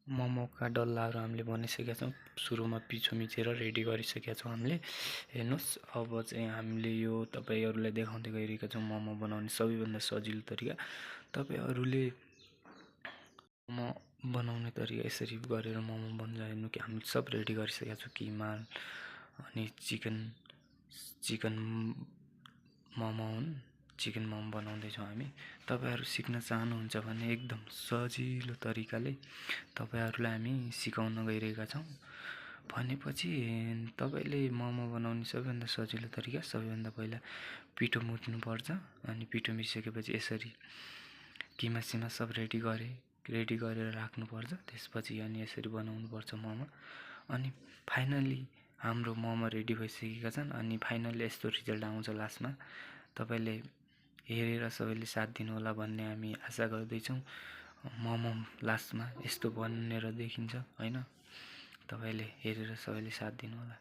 मोमोका डल्लाहरू हामीले बनाइसकेका छौँ। सुरुमा पिठो मिचेर रेडी गरिसकेका छौँ हामीले। हेर्नुहोस्, अब चाहिँ हामीले यो तपाईँहरूलाई देखाउँदै गइरहेका छौँ मोमो बनाउने सबैभन्दा सजिलो तरिका। तपाईँहरूले मोमो बनाउने तरिका यसरी गरेर मोमो बन्छ। हेर्नु कि हामीले सब रेडी गरिसकेका छौँ। किमा अनि चिकन मोमो हुन्। चिकन मोमो बनाउँदैछौँ हामी। तपाईँहरू सिक्न चाहनुहुन्छ भने एकदम सजिलो तरिकाले तपाईँहरूलाई हामी सिकाउन गइरहेका छौँ। भनेपछि तपाईँले मोमो बनाउने सबैभन्दा सजिलो तरिका, सबैभन्दा पहिला पिठो मुछ्नुपर्छ। अनि पिठो मिसिसकेपछि यसरी किमा सब रेडी गरेर राख्नुपर्छ। त्यसपछि अनि यसरी बनाउनुपर्छ मोमो। अनि फाइनली हाम्रो मोमो रेडी भइसकेका छन्। अनि फाइनली यस्तो रिजल्ट आउँछ लास्टमा। तपाईँले हेरेर सबैले साथ दिनुहोला भन्ने हामी आशा गर्दैछौँ। मोमो लास्टमा यस्तो बनेर देखिन्छ हैन। तपाईँले हेरेर सबैले साथ दिनुहोला।